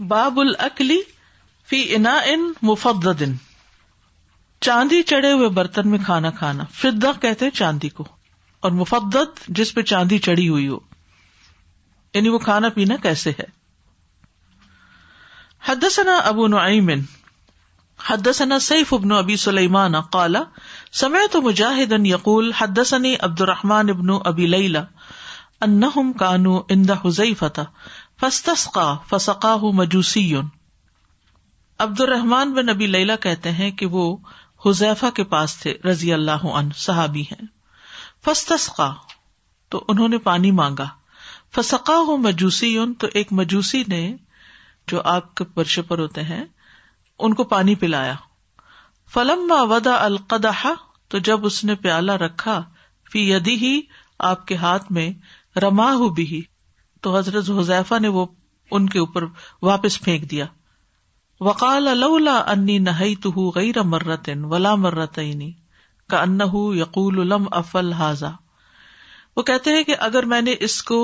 باب الاکل فی اناء مفضد، چاندی چڑھے ہوئے برتن میں کھانا کھانا. فضہ کہتے ہیں چاندی کو، اور مفضد جس پہ چاندی چڑھی ہوئی ہو، یعنی وہ کھانا پینا کیسے ہے. حدثنا ابو نعیم حدثنا سیف بن ابی سلیمان قال سمعت مجاہدا یقول حدثني عبد الرحمن بن ابی لیلى انہم كانوا عند حذیفہ فاستسقى فسقاه مجوسی. عبد الرحمن بن ابی لیلہ کہتے ہیں کہ وہ حذیفہ کے پاس تھے رضی اللہ عنہ، صحابی ہیں. فاستسقى تو انہوں نے پانی مانگا، فسقاه مجوسی تو ایک مجوسی نے جو آگ کے پرچے پر ہوتے ہیں ان کو پانی پلایا. فلما وضع القدح تو جب اس نے پیالہ رکھا، فی یدہ آپ کے ہاتھ میں، رماہ بھی تو حضرت حذیفہ نے وہ ان کے اوپر واپس پھینک دیا. وقال لولا انی نہیتہ غیر مرۃ ولا مرتین کأنہ یقول لم افعل ھذا. وہ کہتے ہیں کہ اگر میں نے اس کو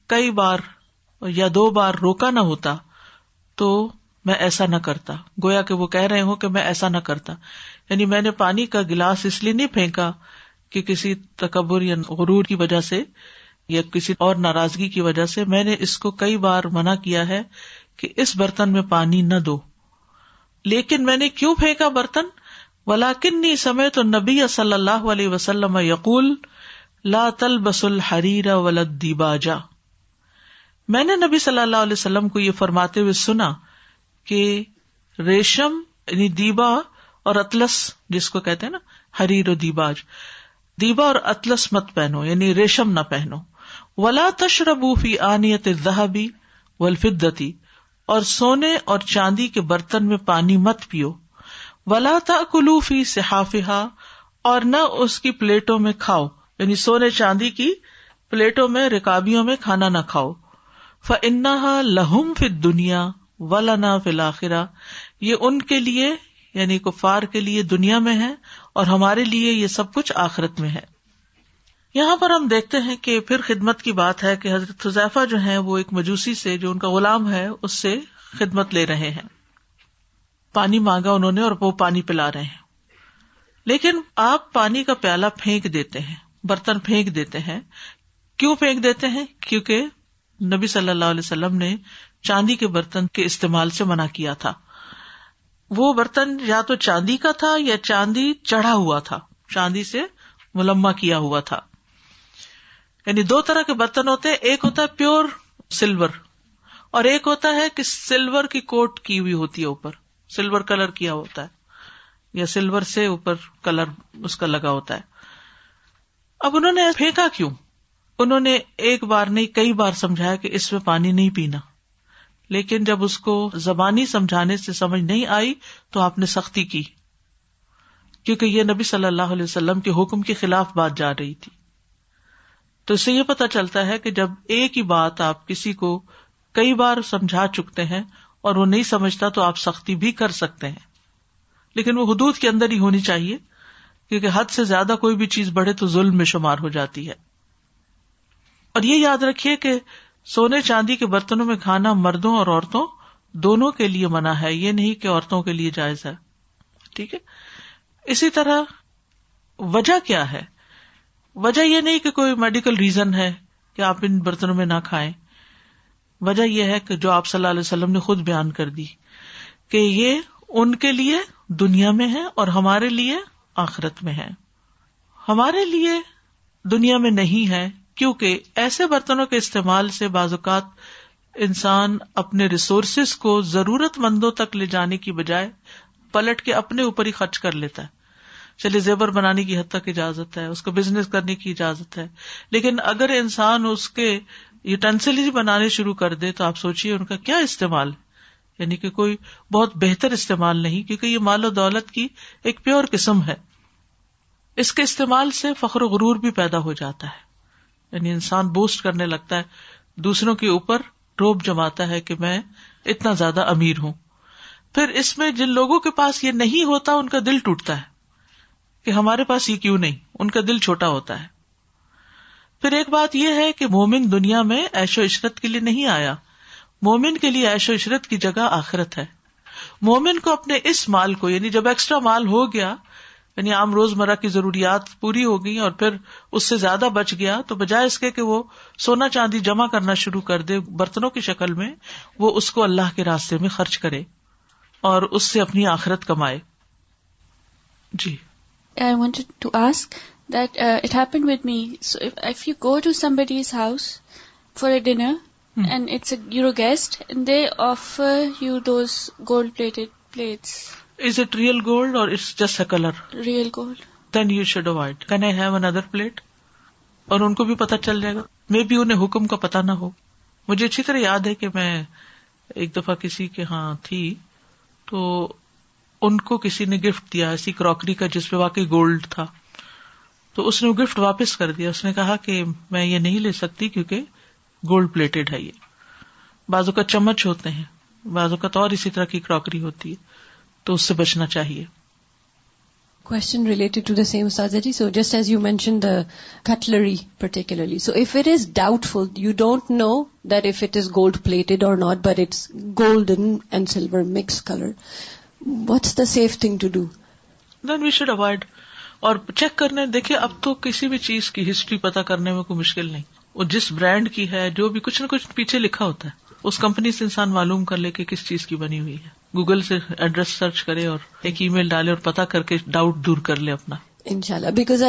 کئی بار یا 2 بار روکا نہ ہوتا تو میں ایسا نہ کرتا، گویا کہ وہ کہہ رہے ہوں کہ میں ایسا نہ کرتا. یعنی میں نے پانی کا گلاس اس لیے نہیں پھینکا کہ کسی تکبر یا غرور کی وجہ سے یا کسی اور ناراضگی کی وجہ سے، میں نے اس کو کئی بار منع کیا ہے کہ اس برتن میں پانی نہ دو. لیکن میں نے کیوں پھینکا برتن؟ وَلَكِنِّي سَمِعْتُ النَّبِيَّ صلی اللہ علیہ وسلم يقول لا تلبسوا الحریر ولا الدیباج. میں نے نبی صلی اللہ علیہ وسلم کو یہ فرماتے ہوئے سنا کہ ریشم یعنی دیبا اور اطلس جس کو کہتے ہیں نا حریر و دیباج، دیبا اور اطلس مت پہنو، یعنی ریشم نہ پہنو. ولا تشربوا فی آنیۃ الذھب والفضۃ اور سونے اور چاندی کے برتن میں پانی مت پیو. ولا تأکلوا فی صحافها اور نہ اس کی پلیٹوں میں کھاؤ، یعنی سونے چاندی کی پلیٹوں میں رکابیوں میں کھانا نہ کھاؤ. فإنها لهم فی الدنیا ولنا فی الآخرہ، یہ ان کے لیے یعنی کفار کے لیے دنیا میں ہے اور ہمارے لیے یہ سب کچھ آخرت میں ہے. یہاں پر ہم دیکھتے ہیں کہ پھر خدمت کی بات ہے کہ حضرت حذیفہ جو ہیں وہ ایک مجوسی سے جو ان کا غلام ہے اس سے خدمت لے رہے ہیں. پانی مانگا انہوں نے اور وہ پانی پلا رہے ہیں. لیکن آپ پانی کا پیالہ پھینک دیتے ہیں، برتن پھینک دیتے ہیں. کیوں پھینک دیتے ہیں؟ کیونکہ نبی صلی اللہ علیہ وسلم نے چاندی کے برتن کے استعمال سے منع کیا تھا. وہ برتن یا تو چاندی کا تھا یا چاندی چڑھا ہوا تھا، چاندی سے ملمع کیا ہوا تھا. یعنی 2 طرح کے برتن ہوتے ہیں، ایک ہوتا ہے پیور سلور اور ایک ہوتا ہے کہ سلور کی کوٹ کی ہوئی ہوتی ہے، اوپر سلور کلر کیا ہوتا ہے یا سلور سے اوپر کلر اس کا لگا ہوتا ہے. اب انہوں نے پھینکا کیوں؟ انہوں نے ایک بار نہیں کئی بار سمجھایا کہ اس میں پانی نہیں پینا، لیکن جب اس کو زبانی سمجھانے سے سمجھ نہیں آئی تو آپ نے سختی کی، کیونکہ یہ نبی صلی اللہ علیہ وسلم کے حکم کے خلاف بات جا رہی تھی. تو اس سے یہ پتہ چلتا ہے کہ جب ایک ہی بات آپ کسی کو کئی بار سمجھا چکتے ہیں اور وہ نہیں سمجھتا تو آپ سختی بھی کر سکتے ہیں، لیکن وہ حدود کے اندر ہی ہونی چاہیے، کیونکہ حد سے زیادہ کوئی بھی چیز بڑھے تو ظلم میں شمار ہو جاتی ہے. اور یہ یاد رکھیے کہ سونے چاندی کے برتنوں میں کھانا مردوں اور عورتوں دونوں کے لیے منع ہے، یہ نہیں کہ عورتوں کے لیے جائز ہے. ٹھیک ہے. اسی طرح وجہ کیا ہے؟ وجہ یہ نہیں کہ کوئی میڈیکل ریزن ہے کہ آپ ان برتنوں میں نہ کھائیں. وجہ یہ ہے کہ جو آپ صلی اللہ علیہ وسلم نے خود بیان کر دی کہ یہ ان کے لیے دنیا میں ہے اور ہمارے لیے آخرت میں ہے. ہمارے لیے دنیا میں نہیں ہے کیونکہ ایسے برتنوں کے استعمال سے بعض اوقات انسان اپنے ریسورسز کو ضرورت مندوں تک لے جانے کی بجائے پلٹ کے اپنے اوپر ہی خرچ کر لیتا ہے. چلیے زیور بنانے کی حد تک اجازت ہے، اس کو بزنس کرنے کی اجازت ہے، لیکن اگر انسان اس کے یوٹینسل بنانے شروع کر دے تو آپ سوچیے ان کا کیا استعمال، یعنی کہ کوئی بہت بہتر استعمال نہیں، کیونکہ یہ مال و دولت کی ایک پیور قسم ہے. اس کے استعمال سے فخر و غرور بھی پیدا ہو جاتا ہے، یعنی انسان بوسٹ کرنے لگتا ہے، دوسروں کے اوپر روب جماتا ہے کہ میں اتنا زیادہ امیر ہوں. پھر اس میں جن لوگوں کے پاس یہ نہیں ہوتا ان کا دل ٹوٹتا ہے کہ ہمارے پاس یہ کیوں نہیں، ان کا دل چھوٹا ہوتا ہے. پھر ایک بات یہ ہے کہ مومن دنیا میں عیش و عشرت کے لیے نہیں آیا، مومن کے لیے عیش و عشرت کی جگہ آخرت ہے. مومن کو اپنے اس مال کو، یعنی جب ایکسٹرا مال ہو گیا، یعنی عام روزمرہ کی ضروریات پوری ہو گئی اور پھر اس سے زیادہ بچ گیا، تو بجائے اس کے کہ وہ سونا چاندی جمع کرنا شروع کر دے برتنوں کی شکل میں، وہ اس کو اللہ کے راستے میں خرچ کرے اور اس سے اپنی آخرت کمائے. جی. I wanted to ask that it happened with me. So if you go to somebody's house for a dinner and you're a guest and they offer you those gold-plated plates. Is it real gold or it's just a color? Real gold. Then you should avoid. Can I have another plate? اور ان کو بھی پتہ چل جائے گا. May be انہیں حکم کا پتہ نہ ہو. مجھے اچھی طرح یاد ہے کہ میں ایک دفعہ کسی کے ہاں تھی تو ان کو کسی نے گفٹ دیا ایسی کراکری کا جس پہ واقعی گولڈ تھا. تو اس نے وہ گفٹ واپس کر دیا. اس نے کہا کہ میں یہ نہیں لے سکتی کیونکہ گولڈ پلیٹڈ ہے. یہ بعض اوقات چمچ ہوتے ہیں، بعض اوقات اور اسی طرح کی کراکری ہوتی ہے، تو اس سے بچنا چاہیے. Question related to the same, Ustadji. So just as you mentioned the cutlery particularly, so if it is doubtful, you don't know that if it is gold plated or not, but it's golden and silver mixed color, what's the safe thing to do? Then we should avoid. اور check کرنے دیکھیں، اب تو کسی بھی چیز کی history پتا کرنے میں کوئی مشکل نہیں. وہ جس برانڈ کی ہے، جو بھی کچھ نہ کچھ پیچھے لکھا ہوتا ہے، اس کمپنی سے انسان معلوم کر لے کہ کس چیز کی بنی ہوئی ہے. گوگل سے ایڈریس سرچ کرے اور ایک ای میل ڈالے اور پتا کر کے ڈاؤٹ دور کر لے اپنا. Inshallah, because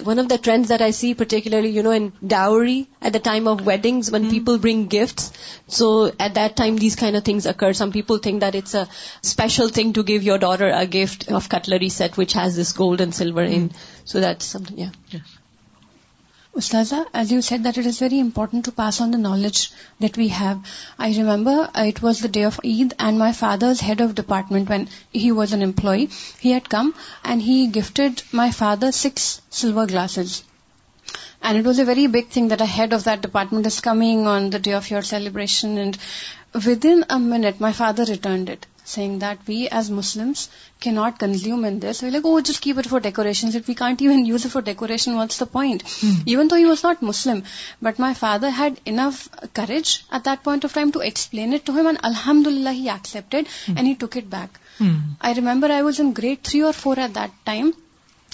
one of the trends that I see, particularly, in dowry, at the time of weddings, when people bring gifts, so at that time these kind of things occur. Some people think that it's a special thing to give your daughter a gift of cutlery set which has this gold and silver in. So that's something, yeah. Yes. Ustaza, as you said that it is very important to pass on the knowledge that we have. I remember it was the day of Eid and my father's head of department, when he was an employee, he had come and he gifted my father 6 silver glasses. And it was a very big thing that a head of that department is coming on the day of your celebration, and within a minute my father returned it, saying that we as Muslims cannot consume in this. We're like, oh, just keep it for decorations. If we can't even use it for decoration, what's the point? Even though he was not Muslim, but my father had enough courage at that point of time to explain it to him, and alhamdulillah he accepted and he took it back. I remember I was in grade 3 or 4 at that time,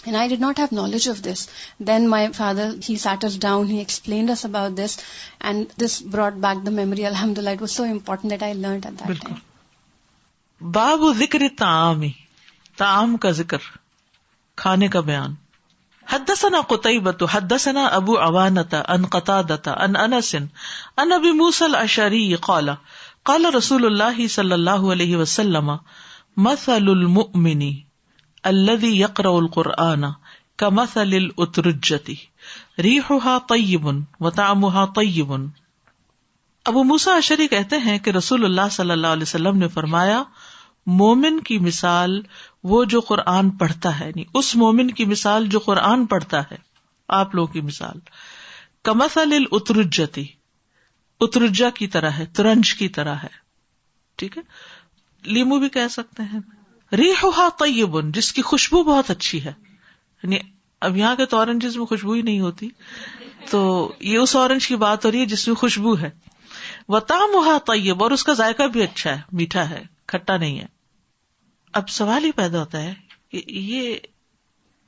and I did not have knowledge of this. Then my father, he sat us down, he explained us about this, and this brought back the memory. Alhamdulillah, it was so important that I learned at that time. باب ذکر الطعام، طعام کا ذکر، کھانے کا بیان. حدثنا قتيبة حدثنا ابو عوانة عن قتادة عن انس عن ابي موسى الاشعري قال قال رسول الله صلى الله عليه وسلم مثل المؤمن الذي يقرأ القرآن كمثل الأترجة ريحها طيب وطعمها طيب. ابو موسیٰ اشعری کہتے ہیں کہ رسول اللہ صلی اللہ علیہ وسلم نے فرمایا، مومن کی مثال وہ جو قرآن پڑھتا ہے، یعنی اس مومن کی مثال جو قرآن پڑھتا ہے، آپ لوگوں کی مثال کمثل الاترجتی، اترجا کی طرح ہے، ترنج کی طرح ہے. ٹھیک ہے، لیمو بھی کہہ سکتے ہیں. ریحھا طیب، جس کی خوشبو بہت اچھی ہے. یعنی اب یہاں کے تو اورنجز میں خوشبو ہی نہیں ہوتی، تو یہ اس اورنج کی بات ہو رہی ہے جس میں خوشبو ہے. وطعمھا طیب، اور اس کا ذائقہ بھی اچھا ہے، میٹھا ہے، کھٹا نہیں ہے. اب سوال ہی پیدا ہوتا ہے کہ یہ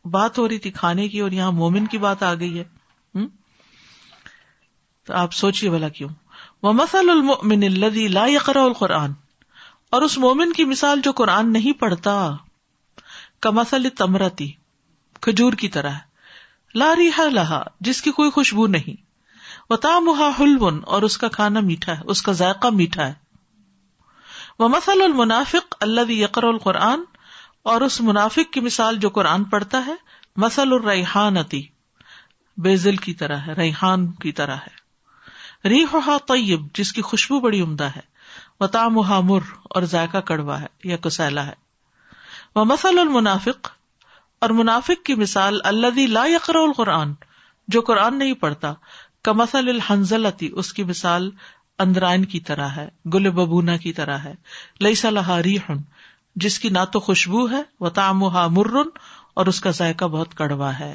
بات ہو رہی تھی کھانے کی اور یہاں مومن کی بات آ گئی ہے. تو آپ سوچیے بھلا کیوں. ومثل المؤمن الذی لا یقرأ القرآن، اور اس مومن کی مثال جو قرآن نہیں پڑھتا، کمثل التمرۃ، کھجور کی طرح ہے، لا ریح لہا، جس کی کوئی خوشبو نہیں، وطعمھا حلو، اور اس کا کھانا میٹھا ہے، اس کا ذائقہ میٹھا ہے. ومثل المنافق الذی یقرأ القرآن، اور اس منافق کی مثال جو قرآن پڑھتا ہے، مثل الریحانۃ، بیزل کی طرح ہے، ریحان کی طرح ہے. ریحھا طیب، جس کی خوشبو بڑی عمدہ ہے، وطعمھا مر، اور ذائقہ کڑوا ہے یا کسیلا ہے. ومثل المنافق، اور منافق کی مثال الذی لا یقرأ القرآن، جو قرآن نہیں پڑھتا، کمثل الحنظلۃ، اس کی مثال اندرائن کی طرح ہے، گل ببونا کی طرح ہے. لیس لہا ریح، جس کی نہ تو خوشبو ہے، وطعمھا مر، اور اس کا ذائقہ بہت کڑوا ہے.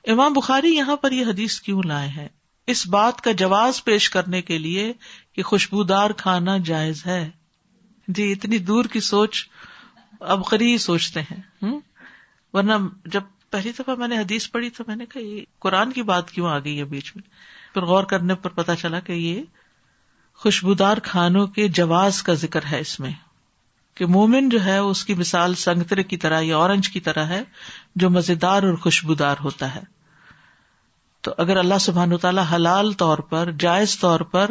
امام بخاری یہاں پر یہ حدیث کیوں لائے ہیں؟ اس بات کا جواز پیش کرنے کے لیے کہ خوشبودار کھانا جائز ہے. جی اتنی دور کی سوچ اب قریب سوچتے ہیں. ورنہ جب پہلی دفعہ میں نے حدیث پڑھی تو میں نے کہا یہ قرآن کی بات کیوں آ گئی ہے بیچ میں. پھر غور کرنے پر پتا چلا کہ یہ خوشبودار کھانوں کے جواز کا ذکر ہے اس میں، کہ مومن جو ہے اس کی مثال سنگترے کی طرح یا اورنج کی طرح ہے جو مزیدار اور خوشبودار ہوتا ہے. تو اگر اللہ سبحانہ وتعالی حلال طور پر، جائز طور پر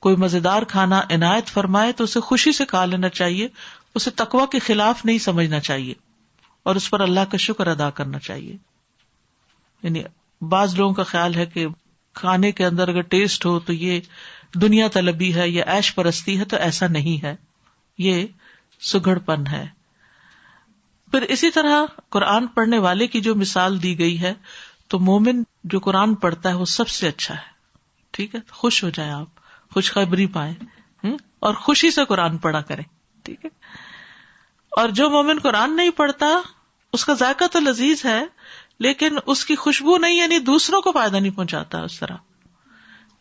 کوئی مزیدار کھانا عنایت فرمائے تو اسے خوشی سے کھا لینا چاہیے، اسے تقویٰ کے خلاف نہیں سمجھنا چاہیے اور اس پر اللہ کا شکر ادا کرنا چاہیے. یعنی بعض لوگوں کا خیال ہے کہ کھانے کے اندر اگر ٹیسٹ ہو تو یہ دنیا طلبی ہے یا عیش پرستی ہے، تو ایسا نہیں ہے، یہ سگڑ پن ہے. پھر اسی طرح قرآن پڑھنے والے کی جو مثال دی گئی ہے، تو مومن جو قرآن پڑھتا ہے وہ سب سے اچھا ہے. ٹھیک ہے، خوش ہو جائیں آپ، خوشخبری پائیں اور خوشی سے قرآن پڑھا کریں. ٹھیک ہے. اور جو مومن قرآن نہیں پڑھتا اس کا ذائقہ تو لذیذ ہے لیکن اس کی خوشبو نہیں، یعنی دوسروں کو فائدہ نہیں پہنچاتا اس طرح.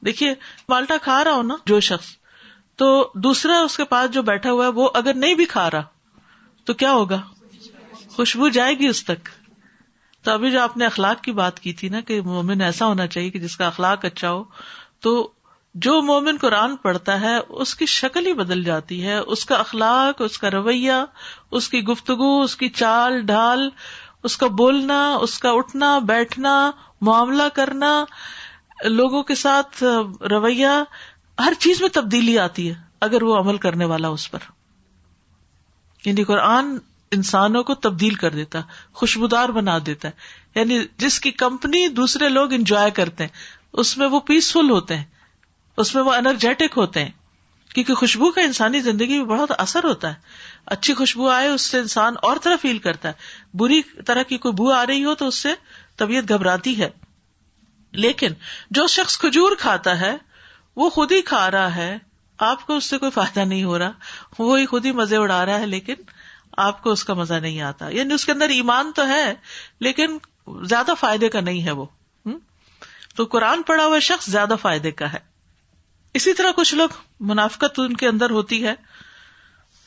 دیکھیے مالٹا کھا رہا ہو نا جو شخص، تو دوسرا اس کے پاس جو بیٹھا ہوا ہے وہ اگر نہیں بھی کھا رہا تو کیا ہوگا، خوشبو جائے گی اس تک. تو ابھی جو آپ نے اخلاق کی بات کی تھی نا کہ مومن ایسا ہونا چاہیے کہ جس کا اخلاق اچھا ہو، تو جو مومن قرآن پڑھتا ہے اس کی شکل ہی بدل جاتی ہے، اس کا اخلاق، اس کا رویہ، اس کی گفتگو، اس کی چال ڈھال، اس کا بولنا، اس کا اٹھنا بیٹھنا، معاملہ کرنا، لوگوں کے ساتھ رویہ، ہر چیز میں تبدیلی آتی ہے اگر وہ عمل کرنے والا اس پر. یعنی قرآن انسانوں کو تبدیل کر دیتا، خوشبودار بنا دیتا ہے. یعنی جس کی کمپنی دوسرے لوگ انجوائے کرتے ہیں اس میں وہ پیسفل ہوتے ہیں، اس میں وہ انرجیٹک ہوتے ہیں، کیونکہ خوشبو کا انسانی زندگی میں بہت اثر ہوتا ہے. اچھی خوشبو آئے اس سے انسان اور طرح فیل کرتا ہے، بری طرح کی کوئی بو آ رہی ہو تو اس سے طبیعت گھبراتی ہے. لیکن جو شخص کھجور کھاتا ہے وہ خود ہی کھا رہا ہے، آپ کو اس سے کوئی فائدہ نہیں ہو رہا، وہی خود ہی مزے اڑا رہا ہے لیکن آپ کو اس کا مزہ نہیں آتا. یعنی اس کے اندر ایمان تو ہے لیکن زیادہ فائدے کا نہیں ہے وہ. تو قرآن پڑھا ہوا شخص زیادہ فائدے کا ہے. اسی طرح کچھ لوگ منافقت ان کے اندر ہوتی ہے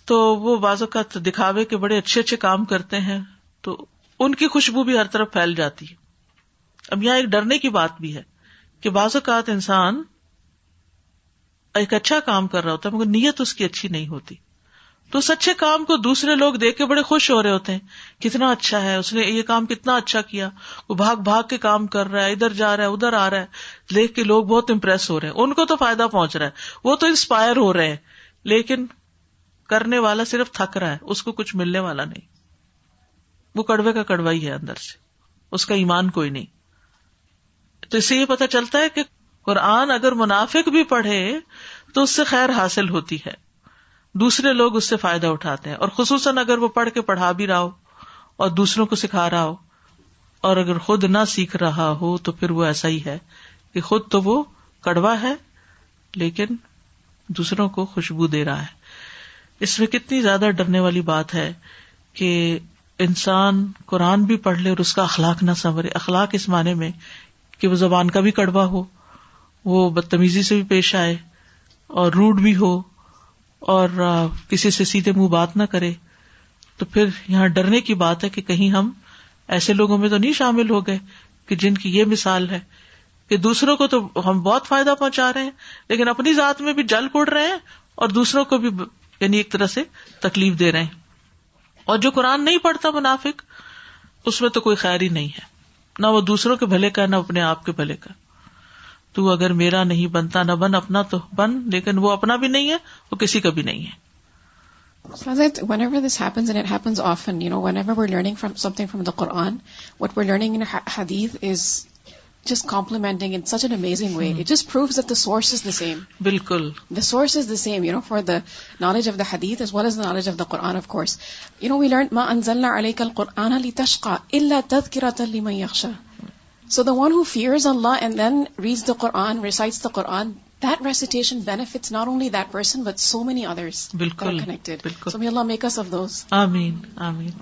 تو وہ بعض اوقات دکھاوے کے بڑے اچھے اچھے کام کرتے ہیں تو ان کی خوشبو بھی ہر طرف پھیل جاتی ہے. اب یہاں ایک ڈرنے کی بات بھی ہے کہ بعض اوقات انسان ایک اچھا کام کر رہا ہوتا ہے مگر نیت اس کی اچھی نہیں ہوتی، تو اس اچھے کام کو دوسرے لوگ دیکھ کے بڑے خوش ہو رہے ہوتے ہیں، کتنا اچھا ہے، اس نے یہ کام کتنا اچھا کیا، وہ بھاگ بھاگ کے کام کر رہا ہے، ادھر جا رہا ہے ادھر آ رہا ہے، دیکھ کے لوگ بہت امپریس ہو رہے ہیں، ان کو تو فائدہ پہنچ رہا ہے، وہ تو انسپائر ہو رہے ہیں، لیکن کرنے والا صرف تھک رہا ہے، اس کو کچھ ملنے والا نہیں، وہ کڑوے کا کڑوا ہی ہے اندر سے، اس کا ایمان کوئی نہیں. تو اس سے یہ پتہ چلتا ہے کہ قرآن اگر منافق بھی پڑھے تو اس سے خیر حاصل ہوتی ہے، دوسرے لوگ اس سے فائدہ اٹھاتے ہیں، اور خصوصاً اگر وہ پڑھ کے پڑھا بھی رہا ہو اور دوسروں کو سکھا رہا ہو، اور اگر خود نہ سیکھ رہا ہو تو پھر وہ ایسا ہی ہے کہ خود تو وہ کڑوا ہے لیکن دوسروں کو خوشبو دے رہا ہے. اس میں کتنی زیادہ ڈرنے والی بات ہے کہ انسان قرآن بھی پڑھ لے اور اس کا اخلاق نہ سنورے. اخلاق اس معنی میں کہ وہ زبان کا بھی کڑوا ہو، وہ بدتمیزی سے بھی پیش آئے اور روڈ بھی ہو اور کسی سے سیدھے منہ بات نہ کرے. تو پھر یہاں ڈرنے کی بات ہے کہ کہیں ہم ایسے لوگوں میں تو نہیں شامل ہو گئے کہ جن کی یہ مثال ہے کہ دوسروں کو تو ہم بہت فائدہ پہنچا رہے ہیں لیکن اپنی ذات میں بھی جل کوڑ رہے ہیں اور دوسروں کو بھی یعنی ایک طرح سے تکلیف دے رہے ہیں. اور جو قرآن نہیں پڑھتا منافق، اس میں تو کوئی خیر ہی نہیں ہے، نہ وہ دوسروں کے بھلے کا نہ اپنے آپ کے بھلے کا. تو اگر میرا نہیں بنتا نہ بن، اپنا تو بن، لیکن وہ اپنا بھی نہیں ہے، وہ کسی کا بھی نہیں ہے. So that whenever this happens, and it happens often, whenever we're learning from something from the Quran, what we're learning in hadith is just complementing in such an amazing way. It just proves that the source is the same. Bilkul. The source is the same, for the knowledge of the hadith as well as the knowledge of the Quran, of course. We learned, مَا أَنزَلْنَا عَلَيْكَ الْقُرْآنَ لِتَشْقَى إِلَّا تَذْكِرَةً لِمَنْ يَخْشَى. So the one who fears Allah and then reads the Quran, recites the Quran, that recitation benefits not only that person but so many others that are connected. So may Allah make us of those. Ameen. Ameen.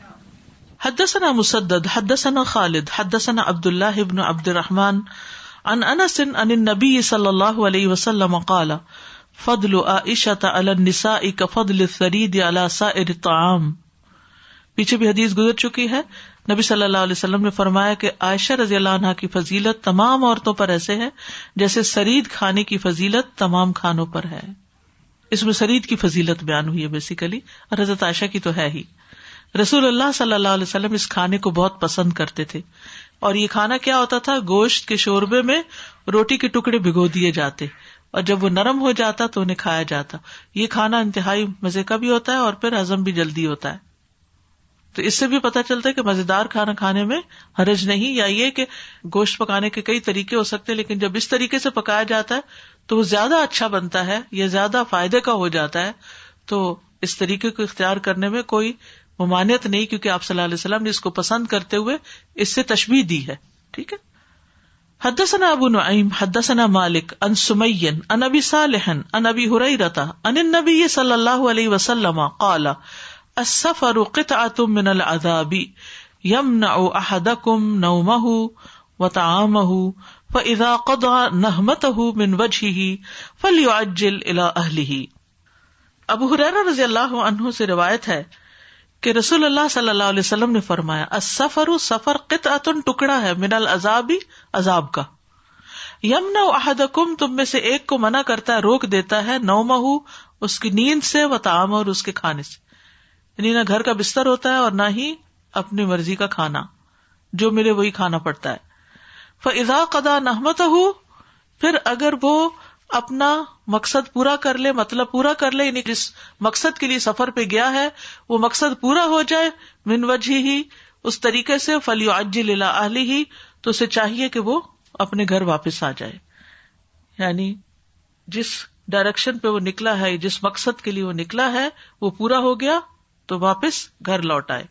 حدثنا مسدد حدثنا خالد حدثنا عبد الله بن عبد الرحمن عن انس عن النبی صلی اللہ علیہ وسلم قال فضل عائشۃ علی النساء کفضل الثرید علی سائر الطعام. پیچھے بھی حدیث گزر چکی ہے. نبی صلی اللہ علیہ وسلم نے فرمایا کہ عائشہ رضی اللہ عنہا کی فضیلت تمام عورتوں پر ایسے ہے جیسے سرید کھانے کی فضیلت تمام کھانوں پر ہے. اس میں سرید کی فضیلت بیان ہوئی ہے بیسیکلی, اور حضرت عائشہ کی تو ہے ہی. رسول اللہ صلی اللہ علیہ وسلم اس کھانے کو بہت پسند کرتے تھے, اور یہ کھانا کیا ہوتا تھا, گوشت کے شوربے میں روٹی کے ٹکڑے بھگو دیے جاتے, اور جب وہ نرم ہو جاتا تو انہیں کھایا جاتا. یہ کھانا انتہائی مزے کا بھی ہوتا ہے اور پھر ہضم بھی جلدی ہوتا ہے. تو اس سے بھی پتہ چلتا ہے کہ مزیدار کھانا کھانے میں حرج نہیں, یا یہ کہ گوشت پکانے کے کئی طریقے ہو سکتے ہیں, لیکن جب اس طریقے سے پکایا جاتا ہے تو وہ زیادہ اچھا بنتا ہے, یا زیادہ فائدے کا ہو جاتا ہے. تو اس طریقے کو اختیار کرنے میں کوئی ممانعت نہیں, کیونکہ آپ صلی اللہ علیہ وسلم نے اس کو پسند کرتے ہوئے اس سے تشبیہ دی ہے. ٹھیک ہے. حدثنا ابو نعیم حدثنا مالک عن سمی عن ابی صالح عن ابی ہریرہ عن النبی صلی اللہ علیہ وسلم قال السفر قطعة من العذاب يمنع احدكم نومه وطعامه فاذا قضى نهمته من وجهه فليعجل الى اهله. ابو ہریرہ رضی اللہ عنہ سے روایت ہے کہ رسول اللہ صلی اللہ علیہ وسلم نے فرمایا السفر سفر قطعۃ ٹکڑا ہے من العذاب عذاب کا, یمنع احدکم تم میں سے ایک کو منع کرتا ہے, روک دیتا ہے, نومہ اس کی نیند سے, وطعامہ اور اس کے کھانے سے. یعنی نہ گھر کا بستر ہوتا ہے اور نہ ہی اپنی مرضی کا کھانا, جو ملے وہی کھانا پڑتا ہے. فاذا قضى نهمته پھر اگر وہ اپنا مقصد پورا کر لے, مطلب پورا کر لے, یعنی جس مقصد کے لیے سفر پہ گیا ہے وہ مقصد پورا ہو جائے, من وجہ ہی اس طریقے سے, فلیعجل الی اہلہ تو اسے چاہیے کہ وہ اپنے گھر واپس آ جائے. یعنی جس ڈائریکشن پہ وہ نکلا ہے, جس مقصد کے لیے وہ نکلا ہے وہ پورا ہو گیا تو واپس گھر لوٹ آئے.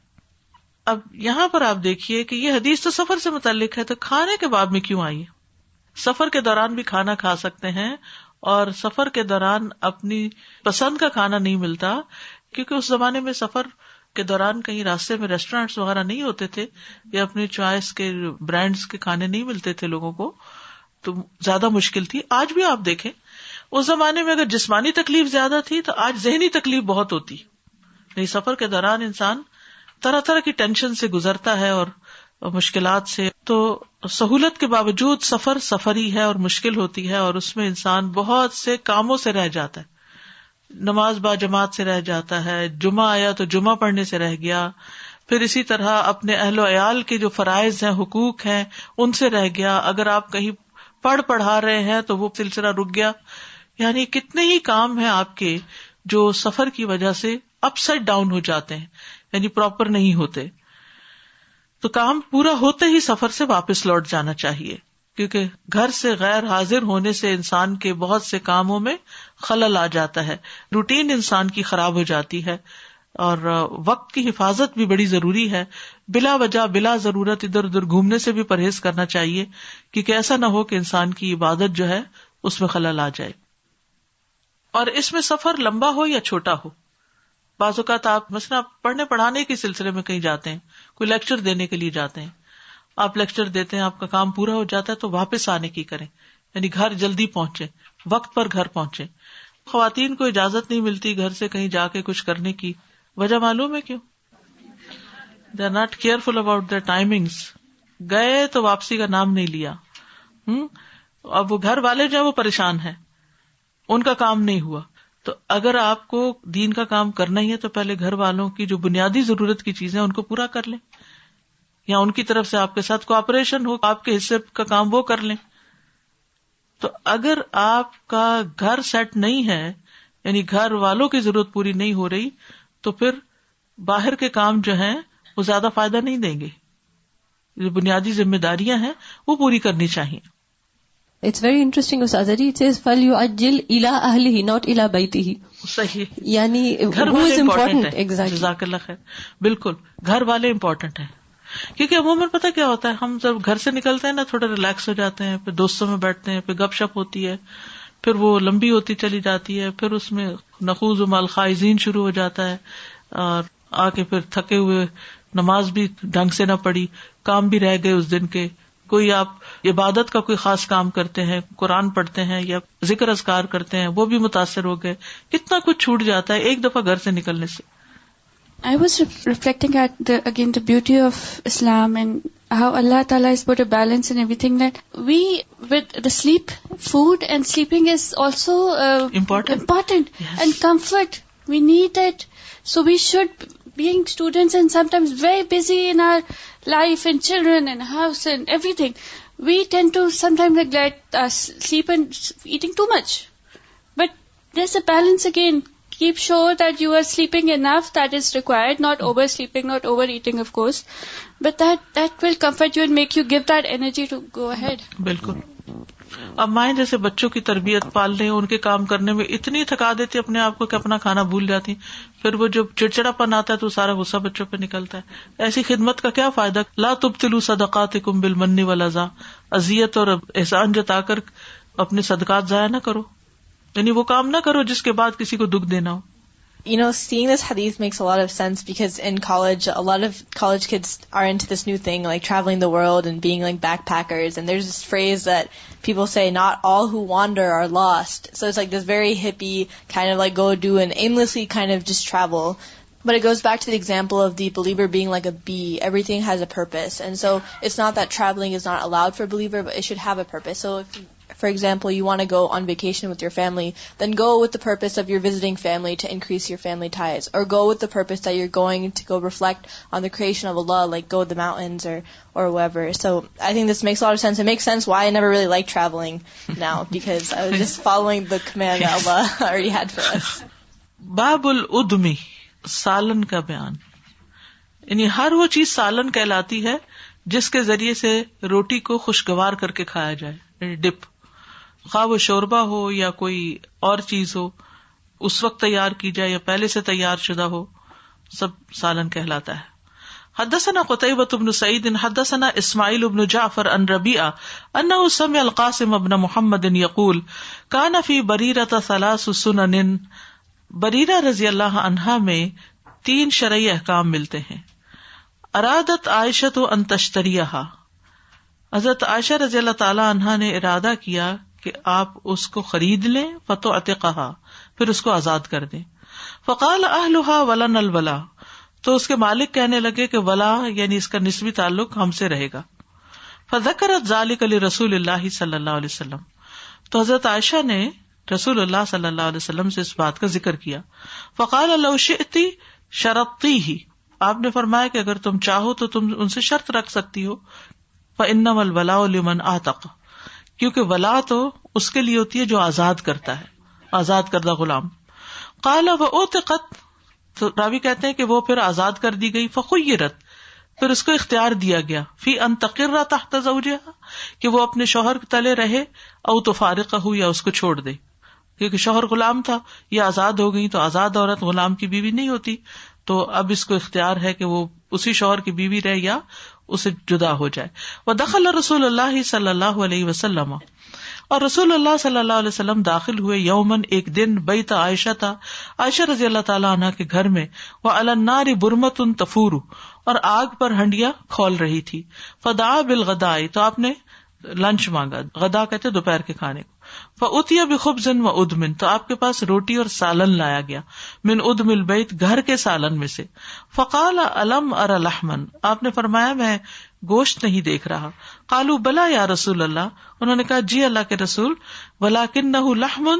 اب یہاں پر آپ دیکھیے کہ یہ حدیث تو سفر سے متعلق ہے, تو کھانے کے باب میں کیوں آئی ہے؟ سفر کے دوران بھی کھانا کھا سکتے ہیں, اور سفر کے دوران اپنی پسند کا کھانا نہیں ملتا, کیونکہ اس زمانے میں سفر کے دوران کہیں راستے میں ریسٹورینٹس وغیرہ نہیں ہوتے تھے, یا اپنی چوائس کے برانڈز کے کھانے نہیں ملتے تھے لوگوں کو, تو زیادہ مشکل تھی. آج بھی آپ دیکھیں, اس زمانے میں اگر جسمانی تکلیف زیادہ تھی تو آج ذہنی تکلیف بہت ہوتی. سفر کے دوران انسان طرح طرح کی ٹینشن سے گزرتا ہے اور مشکلات سے, تو سہولت کے باوجود سفر سفر ہی ہے اور مشکل ہوتی ہے, اور اس میں انسان بہت سے کاموں سے رہ جاتا ہے. نماز با جماعت سے رہ جاتا ہے, جمعہ آیا تو جمعہ پڑھنے سے رہ گیا, پھر اسی طرح اپنے اہل و عیال کے جو فرائض ہیں, حقوق ہیں, ان سے رہ گیا. اگر آپ کہیں پڑھا رہے ہیں تو وہ سلسلہ رک گیا. یعنی کتنے ہی کام ہیں آپ کے جو سفر کی وجہ سے اپ سائڈ ڈاؤن ہو جاتے ہیں, یعنی پراپر نہیں ہوتے. تو کام پورا ہوتے ہی سفر سے واپس لوٹ جانا چاہیے, کیونکہ گھر سے غیر حاضر ہونے سے انسان کے بہت سے کاموں میں خلل آ جاتا ہے, روٹین انسان کی خراب ہو جاتی ہے, اور وقت کی حفاظت بھی بڑی ضروری ہے. بلا وجہ بلا ضرورت ادھر ادھر گھومنے سے بھی پرہیز کرنا چاہیے, کیونکہ ایسا نہ ہو کہ انسان کی عبادت جو ہے اس میں خلل آ جائے. اور اس میں سفر لمبا ہو یا چھوٹا ہو, بعض اوقات آپ مثلا پڑھنے پڑھانے کے سلسلے میں کہیں جاتے ہیں, کوئی لیکچر دینے کے لیے جاتے ہیں, آپ لیکچر دیتے ہیں, آپ کا کام پورا ہو جاتا ہے تو واپس آنے کی کریں, یعنی گھر جلدی پہنچے, وقت پر گھر پہنچے. خواتین کو اجازت نہیں ملتی گھر سے کہیں جا کے کچھ کرنے کی, وجہ معلوم ہے کیوں؟ They are not careful about their timings. گئے تو واپسی کا نام نہیں لیا. اب وہ گھر والے جو ہیں وہ پریشان ہیں, ان کا کام نہیں ہوا. تو اگر آپ کو دین کا کام کرنا ہی ہے تو پہلے گھر والوں کی جو بنیادی ضرورت کی چیزیں ان کو پورا کر لیں, یا ان کی طرف سے آپ کے ساتھ کوآپریشن ہو, آپ کے حصے کا کام وہ کر لیں. تو اگر آپ کا گھر سیٹ نہیں ہے, یعنی گھر والوں کی ضرورت پوری نہیں ہو رہی, تو پھر باہر کے کام جو ہیں وہ زیادہ فائدہ نہیں دیں گے. جو بنیادی ذمہ داریاں ہیں وہ پوری کرنی چاہیے. It's very interesting, Ustaz Ari. It says, فَلْيُعَجِّلْ إِلَىٰ أَهْلِهِ, not إِلَىٰ بَيْتِهِ. صحیح, یعنی گھر who والے is important. ہیں. Exactly. جزاک اللہ خیر. بالکل گھر والے امپورٹنٹ ہیں, کیونکہ عموماً پتہ کیا ہوتا ہے, ہم جب گھر سے نکلتے ہیں نا تھوڑا ریلیکس ہو جاتے ہیں, پھر دوستوں میں بیٹھتے ہیں, پھر گپ شپ ہوتی ہے, پھر وہ لمبی ہوتی چلی جاتی ہے, پھر اس میں نخوض مع الخائضین شروع ہو جاتا ہے, اور آ کے پھر تھکے ہوئے, نماز بھی ڈھنگ سے نہ پڑھی, کام بھی رہ گئے اس دن کے, کوئی آپ عبادت کا کوئی خاص کام کرتے ہیں, قرآن پڑھتے ہیں یا ذکر اذکار کرتے ہیں, وہ بھی متاثر ہو گئے, کتنا کچھ چھوٹ جاتا ہے ایک دفعہ گھر سے نکلنے سے. I was reflecting at the beauty of Islam and how Allah Ta'ala has put a balance in everything, that we, with the sleep, food and sleeping is also important. Yes. And comfort, we need it. So we should, being students and sometimes very busy in our life and children and house and everything, we tend to sometimes neglect sleep and eating too much. But there's a balance again. Keep sure that you are sleeping enough, that is required, not oversleeping, not overeating of course, but that will comfort you and make you give that energy to go ahead. بالکل. اب مائیں جیسے بچوں کی تربیت پالنے, ان کے کام کرنے میں اتنی تھکا دیتی اپنے آپ کو کہ اپنا کھانا بھول جاتی, پھر وہ جب چڑچڑا پن آتا ہے تو سارا غصہ بچوں پہ نکلتا ہے. ایسی خدمت کا کیا فائدہ؟ لا تبطلوا صدقاتکم بالمن والاذی, اذیت اور احسان جتا کر اپنے صدقات ضائع نہ کرو, یعنی وہ کام نہ کرو جس کے بعد کسی کو دکھ دینا ہو. You know, seeing this hadith makes a lot of sense because in college, a lot of college kids are into this new thing, like traveling the world and being like backpackers. And there's this phrase that people say, not all who wander are lost. So it's like this very hippie kind of like go do and aimlessly kind of just travel. But it goes back to the example of the believer being like a bee. Everything has a purpose. And so it's not that traveling is not allowed for a believer, but it should have a purpose. So if, for example, you want to go on vacation with your family, then go with the purpose of your visiting family to increase your family ties. Or go with the purpose that you're going to go reflect on the creation of Allah, like go to the mountains or wherever. So I think this makes a lot of sense. It makes sense why I never really liked traveling now, because I was just following the command that Allah already had for us. باب الادمی, سالن کا بیان. یعنی ہر وہ چیز سالن کہلاتی ہے جس کے ذریعے سے روٹی کو خوشگوار کر کے کھایا جائے, یعنی ڈپ, خواہ وہ شوربہ ہو یا کوئی اور چیز ہو, اس وقت تیار کی جائے یا پہلے سے تیار شدہ ہو, سب سالن کہلاتا ہے. حدثنا قتيبة بن سعيد حدثنا اسماعيل بن جعفر عن ربيعة انه سمع القاسم بن محمد يقول كان في بريرة 3 سنن. بریرہ رضی اللہ عنہا میں 3 شرعی احکام ملتے ہیں. ارادت عائشہ ان تشتریھا, حضرت عائشہ رضی اللہ تعالی عنہا نے ارادہ کیا کہ آپ اس کو خرید لیں, فتعتقھا, پھر اس کو آزاد کر دیں. فقال اہلھا ولن الولا, تو اس کے مالک کہنے لگے کہ ولا یعنی اس کا نسبی تعلق ہم سے رہے گا. فذکرت ذلک لرسول اللہ صلی اللہ علیہ وسلم, تو حضرت عائشہ نے رسول اللہ صلی اللہ علیہ وسلم سے اس بات کا ذکر کیا. فقال لو شئتی شرطتیہ, آپ نے فرمایا کہ اگر تم چاہو تو تم ان سے شرط رکھ سکتی ہو. فانما الولاء لمن اعتق, کیونکہ ولا تو اس کے لیے ہوتی ہے جو آزاد کرتا ہے, آزاد کردہ غلام. قال واعتقت, تو راوی کہتے ہیں کہ وہ پھر آزاد کر دی گئی. فخیرت, پھر اس کو اختیار دیا گیا. فی ان تقر تحت زوجہا, کہ وہ اپنے شوہر کے تلے رہے, او تفارقہ, یا اس کو چھوڑ دے, کیونکہ شوہر غلام تھا, یہ آزاد ہو گئی تو آزاد عورت غلام کی بیوی نہیں ہوتی, تو اب اس کو اختیار ہے کہ وہ اسی شوہر کی بیوی رہے یا اسے جدا ہو جائے. ودخل رسول اللہ صلی اللہ علیہ وسلم, اور رسول اللہ صلی اللہ علیہ وسلم داخل ہوئے یومن, ایک دن, بیت عائشہ تھا, عائشہ رضی اللہ تعالیٰ عنہ کے گھر میں. وعلی النار برمۃ تفور, اور آگ پر ہنڈیاں کھول رہی تھی. فدعا بالغداء, تو آپ نے لنچ مانگا, غدا کہتے دوپہر کے کھانے کو. فأتي بخبز وأدم, تو آپ کے پاس روٹی اور سالن لایا گیا. من ادم البیت, گھر کے سالن میں سے. فقال الم ارى لحما, آپ نے فرمایا میں گوشت نہیں دیکھ رہا. قالوا بلا یا رسول اللہ, انہوں نے کہا جی اللہ کے رسول. ولكنه لحم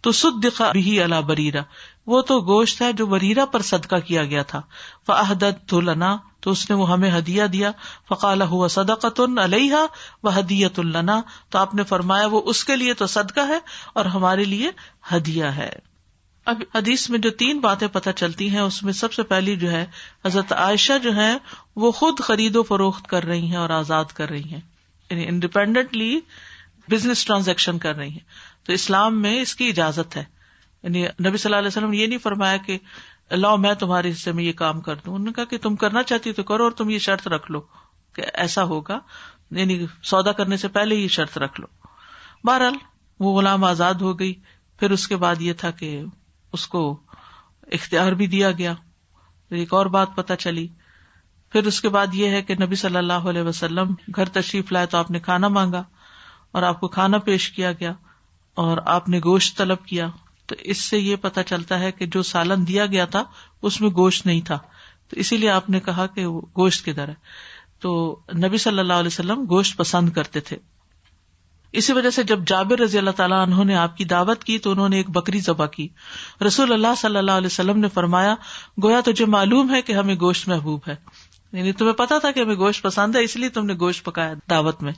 تصدق به على بریرہ, وہ تو گوشت ہے جو بریرہ پر صدقہ کیا گیا تھا. فأهدته لنا, تو اس نے وہ ہمیں ہدیہ دیا. فقال هو صدقۃ علیہا وہدیۃ لنا, تو آپ نے فرمایا وہ اس کے لیے تو صدقہ ہے اور ہمارے لیے ہدیہ ہے. اب حدیث میں جو 3 باتیں پتہ چلتی ہیں, اس میں سب سے پہلی جو ہے حضرت عائشہ جو ہے وہ خود خرید و فروخت کر رہی ہیں اور آزاد کر رہی ہیں, یعنی انڈیپینڈنٹلی بزنس ٹرانزیکشن کر رہی ہیں. تو اسلام میں اس کی اجازت ہے, یعنی نبی صلی اللہ علیہ وسلم یہ نہیں فرمایا کہ اللہ میں تمہارے حصے میں یہ کام کر دوں. انہوں نے کہا کہ تم کرنا چاہتی تو کرو, اور تم یہ شرط رکھ لو کہ ایسا ہوگا, یعنی سودا کرنے سے پہلے یہ شرط رکھ لو. بہرحال وہ غلام آزاد ہو گئی. پھر اس کے بعد یہ تھا کہ اس کو اختیار بھی دیا گیا. ایک اور بات پتہ چلی پھر اس کے بعد یہ ہے کہ نبی صلی اللہ علیہ وسلم گھر تشریف لائے تو آپ نے کھانا مانگا اور آپ کو کھانا پیش کیا گیا اور آپ نے گوشت طلب کیا. تو اس سے یہ پتہ چلتا ہے کہ جو سالن دیا گیا تھا اس میں گوشت نہیں تھا, تو اسی لیے آپ نے کہا کہ وہ گوشت کدھر ہے. تو نبی صلی اللہ علیہ وسلم گوشت پسند کرتے تھے. اسی وجہ سے جب جابر رضی اللہ تعالیٰ عنہ نے آپ کی دعوت کی تو انہوں نے ایک بکری ذبح کی. رسول اللہ صلی اللہ علیہ وسلم نے فرمایا, گویا تجھے معلوم ہے کہ ہمیں گوشت محبوب ہے, یعنی تمہیں پتا تھا کہ ہمیں گوشت پسند ہے اس لیے تم نے گوشت پکایا دعوت میں.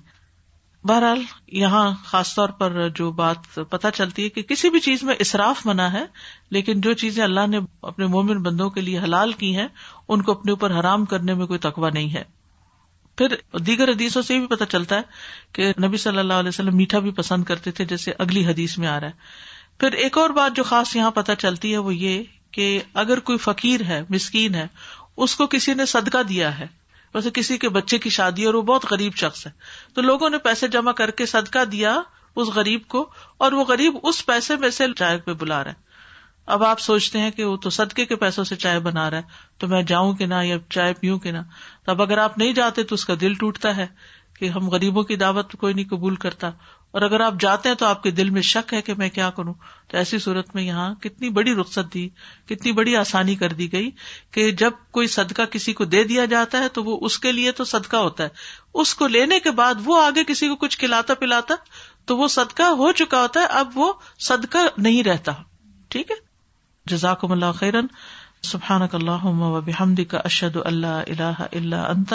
بہرحال یہاں خاص طور پر جو بات پتہ چلتی ہے کہ کسی بھی چیز میں اسراف منع ہے, لیکن جو چیزیں اللہ نے اپنے مومن بندوں کے لیے حلال کی ہیں ان کو اپنے اوپر حرام کرنے میں کوئی تقوی نہیں ہے. پھر دیگر حدیثوں سے بھی پتہ چلتا ہے کہ نبی صلی اللہ علیہ وسلم میٹھا بھی پسند کرتے تھے, جیسے اگلی حدیث میں آ رہا ہے. پھر ایک اور بات جو خاص یہاں پتہ چلتی ہے وہ یہ کہ اگر کوئی فقیر ہے, مسکین ہے, اس کو کسی نے صدقہ دیا ہے, ویسے کسی کے بچے کی شادی اور وہ بہت غریب شخص ہے, تو لوگوں نے پیسے جمع کر کے صدقہ دیا اس غریب کو, اور وہ غریب اس پیسے میں سے چائے پہ بلا رہا ہے. اب آپ سوچتے ہیں کہ وہ تو صدقے کے پیسوں سے چائے بنا رہا ہے, تو میں جاؤں کہ نہ, یا چائے پیوں کہ نہ. تو اب اگر آپ نہیں جاتے تو اس کا دل ٹوٹتا ہے کہ ہم غریبوں کی دعوت کوئی نہیں قبول کرتا, اور اگر آپ جاتے ہیں تو آپ کے دل میں شک ہے کہ میں کیا کروں. تو ایسی صورت میں یہاں کتنی بڑی رخصت دی, کتنی بڑی آسانی کر دی گئی کہ جب کوئی صدقہ کسی کو دے دیا جاتا ہے تو وہ اس کے لیے تو صدقہ ہوتا ہے, اس کو لینے کے بعد وہ آگے کسی کو کچھ کھلاتا پلاتا تو وہ صدقہ ہو چکا ہوتا ہے, اب وہ صدقہ نہیں رہتا. ٹھیک ہے, جزاکم اللہ خیرا. سبحانک اللہم و بحمدک, اشہد ان لا الہ الا انت,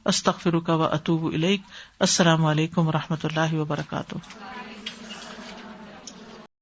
استغفرک و اتوب الیک. السلام علیکم و رحمۃ اللہ وبرکاتہ.